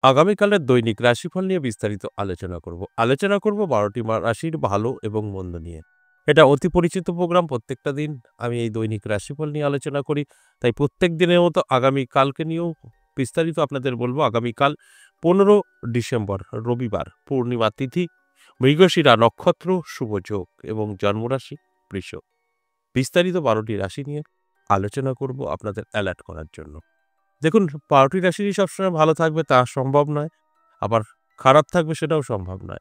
আগামীকালের দৈনিক রাশিফল নিয়ে বিস্তারিত আলোচনা করব ১২টি রাশির ভালো এবং মন্দ নিয়ে। এটা অতি পরিচিত প্রোগ্রাম। প্রত্যেকটা দিন আমি এই দৈনিক রাশিফল নিয়ে আলোচনা করি। তাই প্রত্যেক দিনের মতো আগামীকালকে নিয়েও বিস্তারিত আপনাদের বলবো। আগামীকাল ১৫ ডিসেম্বর রবিবার, পূর্ণিমা তিথি, মৃগশিরা নক্ষত্র, শুভ যোগ এবং জন্মরাশি বৃষ। বিস্তারিত ১২টি রাশি নিয়ে আলোচনা করব আপনাদের অ্যালার্ট করার জন্য। দেখুন, ১২টি রাশিই সবসময় ভালো থাকবে তা সম্ভব নয়। আবার খারাপ থাকবে সেটাও সম্ভব নয়।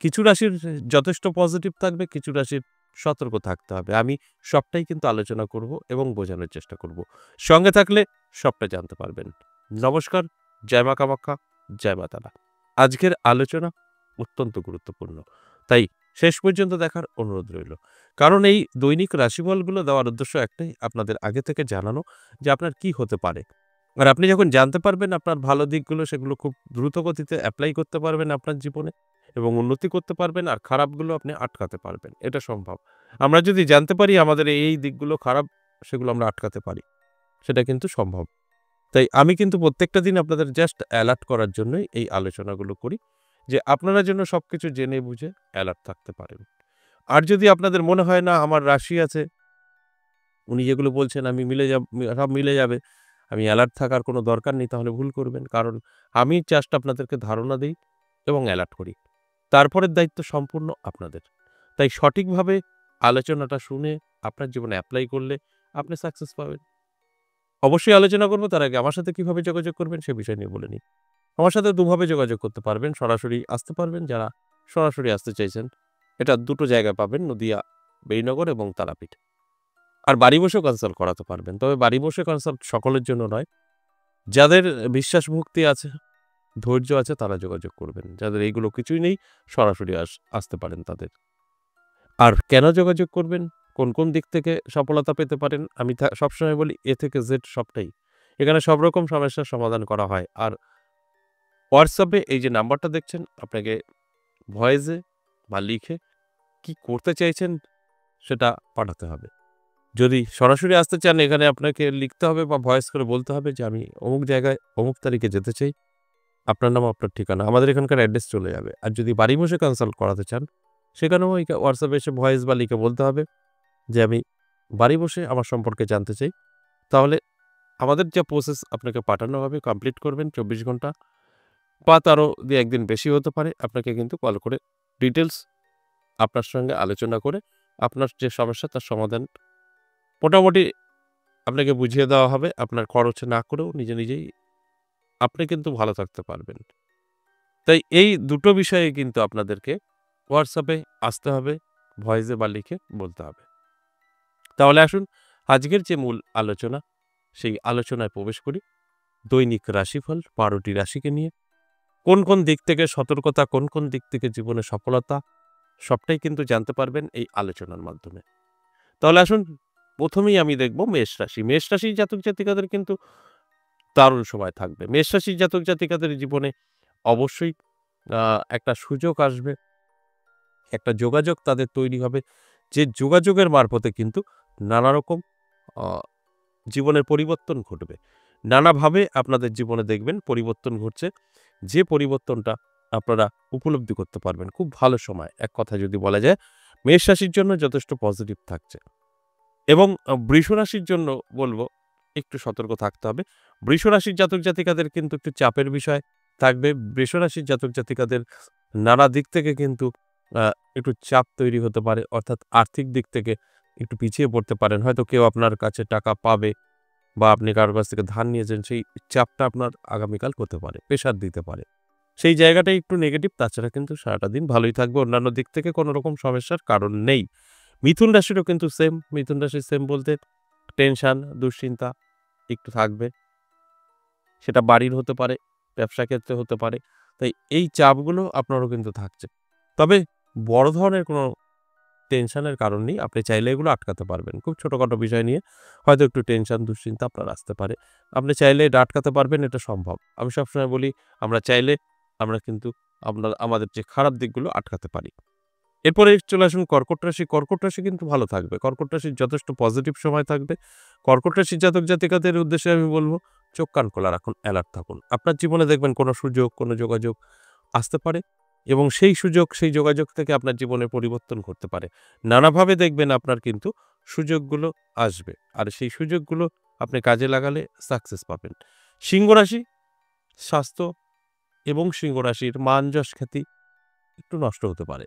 কিছু রাশির যথেষ্ট পজিটিভ থাকবে, কিছু রাশির সতর্ক থাকতে হবে। আমি সবটাই কিন্তু আলোচনা করব এবং বোঝানোর চেষ্টা করব। সঙ্গে থাকলে সবটা জানতে পারবেন। নমস্কার, জয় মা কামাখ্যা, জয় মা তারা। আজকের আলোচনা অত্যন্ত গুরুত্বপূর্ণ। তাই শেষ পর্যন্ত দেখার অনুরোধ রইল। কারণ এই দৈনিক রাশিফলগুলো দেওয়ার উদ্দেশ্য একটাই, আপনাদের আগে থেকে জানানো যে আপনার কি হতে পারে। আর আপনি যখন জানতে পারবেন আপনার ভালো দিকগুলো, সেগুলো খুব দ্রুত গতিতে এপ্লাই করতে পারবেন আপনার জীবনে এবং উন্নতি করতে পারবেন, আর খারাপগুলো আপনি আটকাতে পারবেন। এটা সম্ভব। আমরা যদি জানতে পারি আমাদের এই দিকগুলো খারাপ, সেগুলো আমরা আটকাতে পারি। সেটা কিন্তু সম্ভব। তাই আমি কিন্তু প্রত্যেকটা দিন আপনাদের জাস্ট অ্যালার্ট করার জন্যই এই আলোচনাগুলো করি, যে আপনারা যেন সবকিছু জেনে বুঝে অ্যালার্ট থাকতে পারেন। আর যদি আপনাদের মনে হয় না আমার রাশি আছে, উনি যেগুলো বলছেন আমি সব মিলে যাবে, আমি অ্যালার্ট থাকার কোনো দরকার নেই, তাহলে ভুল করবেন। কারণ আমি জাস্ট আপনাদেরকে ধারণা দেই এবং অ্যালার্ট করি। তারপরের দায়িত্ব সম্পূর্ণ আপনাদের। তাই সঠিকভাবে আলোচনাটা শুনে আপনার জীবনে এপ্লাই করলে আপনি সাকসেস পাবেন। অবশ্যই আলোচনা করব, তার আগে আমার সাথে কিভাবে যোগাযোগ করবেন সে বিষয় নিয়ে বলে নিই। আমার সাথে দুভাবে যোগাযোগ করতে পারবেন। সরাসরি আসতে পারবেন, যারা সরাসরি আসতে চাইছেন। এটা দুটো জায়গায় পাবেন, নদিয়া বেইনগর এবং তারাপীঠ। আর বাড়ি বসেও কনসাল্ট করাতে পারবেন। তবে বাড়ি বসে কনসাল্ট সকলের জন্য নয়। যাদের বিশ্বাস ভক্তি আছে, ধৈর্য আছে, তারা যোগাযোগ করবেন। যাদের এইগুলো কিছুই নেই, সরাসরি আসতে পারেন তাদের। আর কেন যোগাযোগ করবেন? কোন, কোন দিক থেকে সফলতা পেতে পারেন? আমি সবসময় বলি A থেকে Z সবটাই। এখানে সব রকম সমস্যার সমাধান করা হয়। আর WhatsApp এ এই যে নাম্বারটা দেখছেন, আপনাকে ভয়েসে বা লিখে কি করতে চাইছেন সেটা পাঠাতে হবে। যদি সরাসরি আসতে চান, এখানে আপনাকে লিখতে হবে বা ভয়েস করে বলতে হবে যে আমি অমুক জায়গায় অমুক তারিখে যেতে চাই। আপনার নাম, আপনার ঠিকানা। আমাদের এখানকার অ্যাড্রেস চলে যাবে। আর যদি বাড়ি বসে কনসাল্ট করাতে চান, সেখানেও এই WhatsApp এ এসে ভয়েস বা লিখে বলতে হবে যে আমি বাড়ি বসে আমার সম্পর্কে জানতে চাই। তাহলে আমাদের যে প্রসেস আপনাকে পাঠানো হবে, কমপ্লিট করবেন ২৪ ঘন্টা বা তারও ২-১ দিন বেশি হতে পারে। আপনাকে কিন্তু কল করে ডিটেইলস আপনার সঙ্গে আলোচনা করে আপনার যে সমস্যা তার সমাধান মোটামুটি আপনাকে বুঝিয়ে দেওয়া হবে। আপনার খরচ না করেও নিজেই আপনি কিন্তু ভালো থাকতে পারবেন। তাই এই দুটো বিষয়ে কিন্তু আপনাদেরকে WhatsApp এ আসতে হবে, ভয়েসে বা লিখে বলতে হবে। তাহলে আসুন আজকের যে মূল আলোচনা, সেই আলোচনায় প্রবেশ করি। দৈনিক রাশিফল ১২টি রাশিকে নিয়ে। কোন, কোন দিক থেকে সতর্কতা, কোন, কোন দিক থেকে জীবনে সফলতা, সবটাই কিন্তু জানতে পারবেন এই আলোচনার মাধ্যমে। তাহলে আসুন, প্রথমেই আমি দেখব মেষ রাশি। মেষ রাশির জাতক-জাতিকাদের কিন্তু দারুণ সময় থাকবে। মেষ রাশির জাতক-জাতিকাদের জীবনে অবশ্যই আ একটা সুযোগ আসবে, একটা যোগাযোগ তাদের তৈরি হবে। যে যোগাযোগের মারফতে কিন্তু নানারকম আ জীবনের পরিবর্তন ঘটবে। নানাভাবে আপনাদের জীবনে দেখবেন পরিবর্তন ঘটছে। যে পরিবর্তনটা আপনারা উপলব্ধি করতে পারবেন। খুব ভালো সময়। এক কথায় যদি বলা যায়, মেষ রাশির জন্য যথেষ্ট পজিটিভ থাকছে। এবং বৃষ রাশির জন্য বলব একটু সতর্ক থাকতে হবে। বৃষ রাশির জাতক-জাতিকাদের কিন্তু একটু চাপের বিষয় থাকবে। বৃষ রাশির জাতক-জাতিকাদের নানা দিক থেকে কিন্তু আ একটু চাপ তৈরি হতে পারে। অর্থাৎ আর্থিক দিক থেকে একটু পিছিয়ে পড়তে পারেন। হয়তো কেউ আপনার কাছে টাকা পাবে বা আপনি কারো কাছ থেকে ধার নিয়েছেন, সেই চাপটা আপনার আগামীকাল হতে পারে, প্রেশার দিতে পারে। সেই জায়গাটাই একটু নেগেটিভ। তাছাড়া কিন্তু সারাটা দিন ভালোই থাকবে। অন্যান্য দিক থেকে কোনো রকম সমস্যার কারণ নেই। মিথুন রাশিরও কিন্তু সেম। মিথুন রাশির সেম বলতে টেনশন, দুশ্চিন্তা একটু থাকবে। সেটা বাড়ির হতে পারে, ব্যবসা ক্ষেত্রে হতে পারে। তাই এই চাপগুলো আপনারও কিন্তু থাকছে। তবে বড় ধরনের কোনো টেনশনের কারণ নেই। আপনি চাইলে এগুলো আটকাতে পারবেন। খুব ছোটখাটো বিষয় নিয়ে হয়তো একটু টেনশন, দুশ্চিন্তা আপনার আসতে পারে। আপনি চাইলে এটা আটকাতে পারবেন, এটা সম্ভব। আমি সবসময় বলি, আমরা চাইলে আমরা কিন্তু আমাদের যে খারাপ দিকগুলো আটকাতে পারি। এরপরে চলে আসুন কর্কট রাশি। কর্কট রাশি কিন্তু ভালো থাকবে। কর্কট রাশির যথেষ্ট পজিটিভ সময় থাকবে। কর্কট রাশির জাতক-জাতিকাদের উদ্দেশ্যে আমি বলব, চোখ কান খোলা রাখুন, অ্যালার্ট থাকুন। আপনার জীবনে দেখবেন কোনো সুযোগ, কোনো যোগাযোগ আসতে পারে এবং সেই সুযোগ, সেই যোগাযোগ থেকে আপনার জীবনের পরিবর্তন ঘটতে পারে। নানাভাবে দেখবেন আপনার কিন্তু সুযোগগুলো আসবে। আর সেই সুযোগগুলো আপনি কাজে লাগালে সাকসেস পাবেন। সিংহ রাশি, স্বাস্থ্য এবং সিংহ রাশির মান, যশ, খ্যাতি একটু নষ্ট হতে পারে।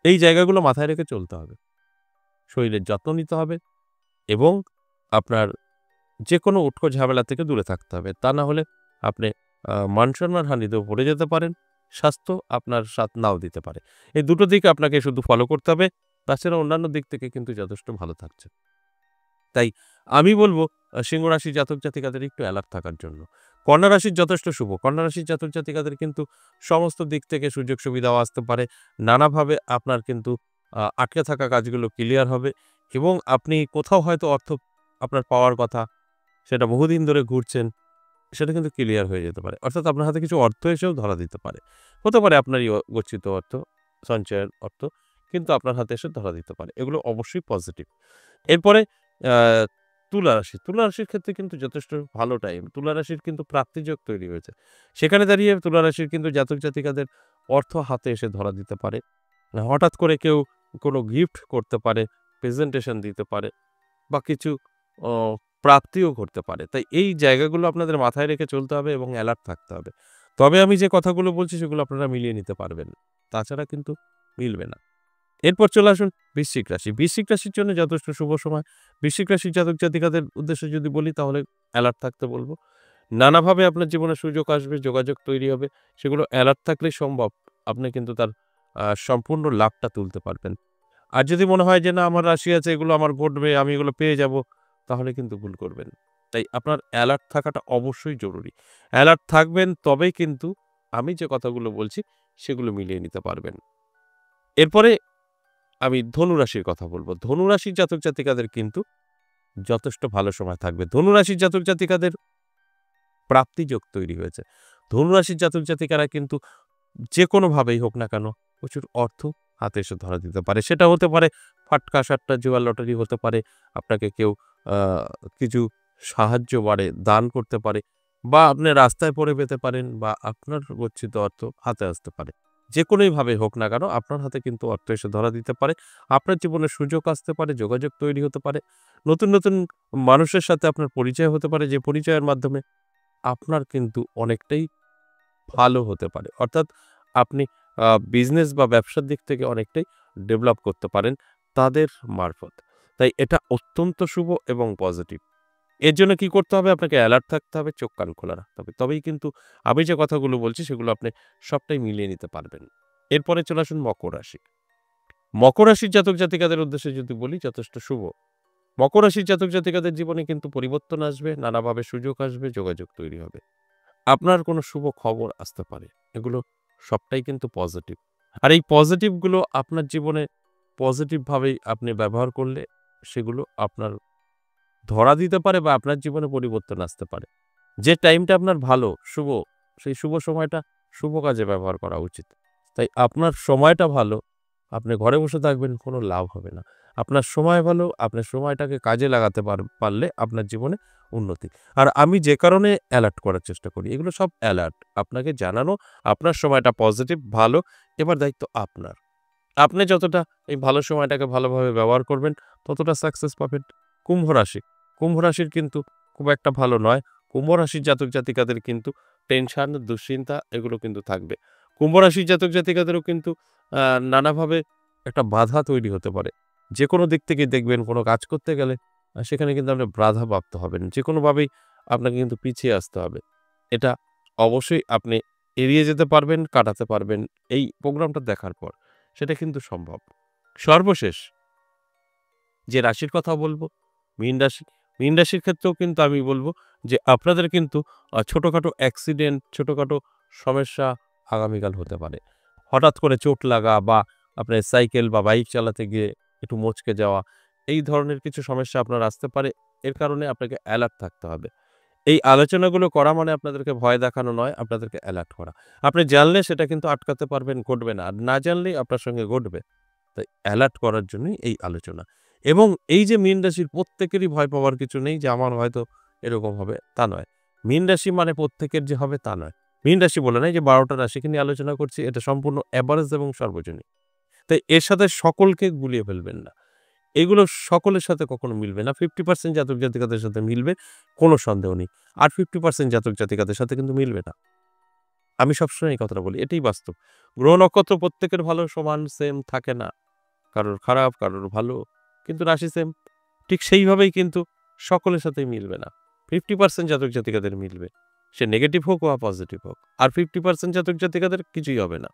এই জায়গাগুলো মাথায় রেখে চলতে হবে। শরীরের যত্ন নিতে হবে এবং আপনার যেকোনো উটকো ঝামেলা থেকে দূরে থাকতে হবে। তা না হলে আপনি মান-সম্মান হানিতেও পড়ে যেতে পারেন। স্বাস্থ্য আপনার সাথ নাও দিতে পারে। এই দুটো দিক আপনাকে শুধু ফলো করতে হবে। তাছাড়া অন্যান্য দিক থেকে কিন্তু যথেষ্ট ভালো থাকছে। তাই আমি বলব সিংহ রাশির জাতক-জাতিকাদের একটু অ্যালার্ট থাকার জন্য। কন্যা রাশির যথেষ্ট শুভ। কন্যা রাশির জাতক-জাতিকাদের কিন্তু সমস্ত দিক থেকে সুযোগ সুবিধাও আসতে পারে। নানাভাবে আপনার কিন্তু আটকে থাকা কাজগুলো ক্লিয়ার হবে এবং আপনি কোথাও হয়তো অর্থ আপনার পাওয়ার কথা, সেটা বহুদিন ধরে ঘুরছেন, সেটা কিন্তু ক্লিয়ার হয়ে যেতে পারে। অর্থাৎ আপনার হাতে কিছু অর্থ এসেও ধরা দিতে পারে। হতে পারে আপনারই গচ্ছিত অর্থ, সঞ্চয়ের অর্থ, কিন্তু আপনার হাতে এসে ধরা দিতে পারে। এগুলো অবশ্যই পজিটিভ। এরপরে আ তুলা রাশি। তুলা রাশির ক্ষেত্রে কিন্তু যথেষ্ট ভালো টাইম। তুলা রাশির কিন্তু প্রাপ্তিযোগ তৈরি হয়েছে। সেখানে দাঁড়িয়ে তুলা রাশির কিন্তু জাতক-জাতিকাদের অর্থ হাতে এসে ধরা দিতে পারে। হঠাৎ করে কেউ কোনো গিফট করতে পারে, প্রেজেন্টেশন দিতে পারে বা কিছু অ প্রাপ্তিও ঘটতে পারে। তাই এই জায়গাগুলো আপনাদের মাথায় রেখে চলতে হবে এবং অ্যালার্ট থাকতে হবে। তবে আমি যে কথাগুলো বলছি সেগুলো আপনারা মিলিয়ে নিতে পারবেন। তাছাড়া কিন্তু মিলবে না। এরপর চলে আসুন বৃশ্চিক রাশি। বৃশ্চিক রাশির জন্য যথেষ্ট শুভ সময়। বৃশ্চিক রাশির জাতক-জাতিকাদের উদ্দেশ্যে যদি বলি তাহলে অ্যালার্ট থাকতে বলব। নানাভাবে আপনার জীবনে সুযোগ আসবে, যোগাযোগ তৈরি হবে। সেগুলো অ্যালার্ট থাকলেই সম্ভব। আপনি কিন্তু তার সম্পূর্ণ লাভটা তুলতে পারবেন। আর যদি মনে হয় যে না আমার রাশি আছে, এগুলো আমার ঘটবে, আমি এগুলো পেয়ে যাব, তাহলে কিন্তু ভুল করবেন। তাই আপনার অ্যালার্ট থাকাটা অবশ্যই জরুরি। অ্যালার্ট থাকবেন তবেই কিন্তু আমি যে কথাগুলো বলছি সেগুলো মিলিয়ে নিতে পারবেন। এরপরে আমি ধনুরাশির কথা বলব। ধনুরাশির জাতক-জাতিকাদের কিন্তু যথেষ্ট ভালো সময় থাকবে। ধনুরাশির জাতক-জাতিকাদের প্রাপ্তিযোগ তৈরি হয়েছে। ধনুরাশির জাতক-জাতিকারা কিন্তু যেকোনোভাবেই হোক না কেন প্রচুর অর্থ হাতে এসে ধরা দিতে পারে। সেটা হতে পারে ফাটকা-সাট্টা জুয়া লটারি হতে পারে। আপনাকে কেউ আ কিছু সাহায্য দান করতে পারে বা আপনি রাস্তায় পড়ে পেতে পারেন বা আপনার গচ্ছিত অর্থ হাতে আসতে পারে। যেকোনোইভাবে হোক না কেন আপনার হাতে কিন্তু অর্থ এসে ধরা দিতে পারে। আপনার জীবনে সুযোগ আসতে পারে, যোগাযোগ তৈরি হতে পারে। নতুন, নতুন মানুষের সাথে আপনার পরিচয় হতে পারে যে পরিচয়ের মাধ্যমে আপনার কিন্তু অনেকটাই ভালো হতে পারে। অর্থাৎ আপনি বিজনেস বা ব্যবসার দিক থেকে অনেকটাই ডেভেলপ করতে পারেন তাদের মারফত। তাই এটা অত্যন্ত শুভ এবং পজিটিভ। এর জন্য কি করতে হবে? আপনাকে অ্যালার্ট থাকতে হবে, চোখ কান খোলা রাখতে হবে। তবেই কিন্তু আমি যে কথাগুলো বলছি সেগুলো আপনি সবটাই মিলিয়ে নিতে পারবেন। এরপরে চলে আসুন মকর রাশি। মকর রাশির জাতক-জাতিকাদের উদ্দেশ্যে যদি বলি যথেষ্ট শুভ। মকর রাশির জাতক-জাতিকাদের জীবনে কিন্তু পরিবর্তন আসবে, নানাভাবে সুযোগ আসবে, যোগাযোগ তৈরি হবে। আপনার কোনো শুভ খবর আসতে পারে। এগুলো সবটাই কিন্তু পজিটিভ। আর এই পজিটিভ গুলো আপনার জীবনে পজিটিভ ভাবেই আপনি ব্যবহার করলে সেগুলো আপনার ধরা দিতে পারে বা আপনার জীবনে পরিবর্তন আসতে পারে। যে টাইমটা আপনার ভালো, শুভ, সেই শুভ সময়টা শুভ কাজে ব্যবহার করা উচিত। তাই আপনার সময়টা ভালো, আপনি ঘরে বসে থাকবেন, কোনো লাভ হবে না। আপনার সময় ভালো, আপনার সময়টাকে কাজে লাগাতে পারলে আপনার জীবনে উন্নতি। আর আমি যে কারণে অ্যালার্ট করার চেষ্টা করি, এগুলো সব অ্যালার্ট। আপনাকে জানানো, আপনার সময়টা পজিটিভ, ভালো, এবার দায়িত্ব আপনার। আপনি যতটা এই ভালো সময়টাকে ভালোভাবে ব্যবহার করবেন, ততটা সাকসেস পাবেন। কুম্ভ রাশি। কুম্ভ রাশির কিন্তু খুব একটা ভালো নয়। কুম্ভ রাশির জাতক-জাতিকাদের কিন্তু টেনশন, দুশ্চিন্তা এগুলো কিন্তু থাকবে। কুম্ভ রাশির জাতক-জাতিকাদেরও কিন্তু আ নানাভাবে একটা বাধা তৈরি হতে পারে। যেকোনো দিক থেকেই দেখবেন কোনো কাজ করতে গেলে সেখানে কিন্তু আপনি বাধাপ্রাপ্ত হবেন। যেকোনোভাবেই আপনাকে কিন্তু পিছিয়ে আসতে হবে। এটা অবশ্যই আপনি এড়িয়ে যেতে পারবেন, কাটাতে পারবেন এই প্রোগ্রামটা দেখার পর। সেটা কিন্তু সম্ভব। সর্বশেষ যে রাশির কথা বলব, মীন রাশি। মীন রাশির ক্ষেত্রেও কিন্তু আমি বলব যে আপনাদের কিন্তু ছোটখাটো অ্যাক্সিডেন্ট, ছোটখাটো সমস্যা আগামীকাল হতে পারে। হঠাৎ করে চোট লাগা বা আপনার সাইকেল বা বাইক চালাতে গিয়ে একটু মচকে যাওয়া, এই ধরনের কিছু সমস্যা আপনার আসতে পারে। এর কারণে আপনাকে অ্যালার্ট থাকতে হবে। এই আলোচনাগুলো করা মানে আপনাদেরকে ভয় দেখানো নয়, আপনাদেরকে অ্যালার্ট করা। আপনি জানলে সেটা কিন্তু আটকাতে পারবেন, ঘটবে না। আর না জানলেই আপনার সঙ্গে ঘটবে। তাই অ্যালার্ট করার জন্যই এই আলোচনা। এবং এই যে মীন রাশির প্রত্যেকেরই ভয় পাওয়ার কিছু নেই যে আমার হয়তো এরকম হবে, তা নয়। মীন রাশি মানে প্রত্যেকের যে হবে তা নয়। মীন রাশি বলে নয় যে ১২টা রাশিকে নিয়ে আলোচনা করছি, এটা সম্পূর্ণ এভারেজ এবং সর্বজনীন। তাই এর সাথে সকলকে গুলিয়ে ফেলবেন না। এগুলো সকলের সাথে কখনো মিলবে না। 50% জাতক জাতিকাদের সাথে মিলবে, কোনো সন্দেহ নেই। আর 50% জাতক জাতিকাদের সাথে কিন্তু মিলবে না। আমি সবসময় এই কথাটা বলি, এটাই বাস্তব। গ্রহ নক্ষত্র প্রত্যেকের ভালো সমান সেম থাকে না। কারোর খারাপ, কারোর ভালো, কিন্তু রাশি সেম। ঠিক সেইভাবেই কিন্তু সকলের সাথেই মিলবে না। 50% জাতক জাতিকাদের মিলবে। সে নেগেটিভ হোক বা পজিটিভ হোক। আর 50% জাতক জাতিকাদের কিছুই হবে না।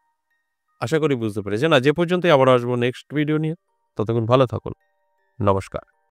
আশা করি বুঝতে পেরেছেন। আজ এ পর্যন্তই, আবার আসবো নেক্সট ভিডিও নিয়ে। ততক্ষণ ভালো থাকুন। নমস্কার।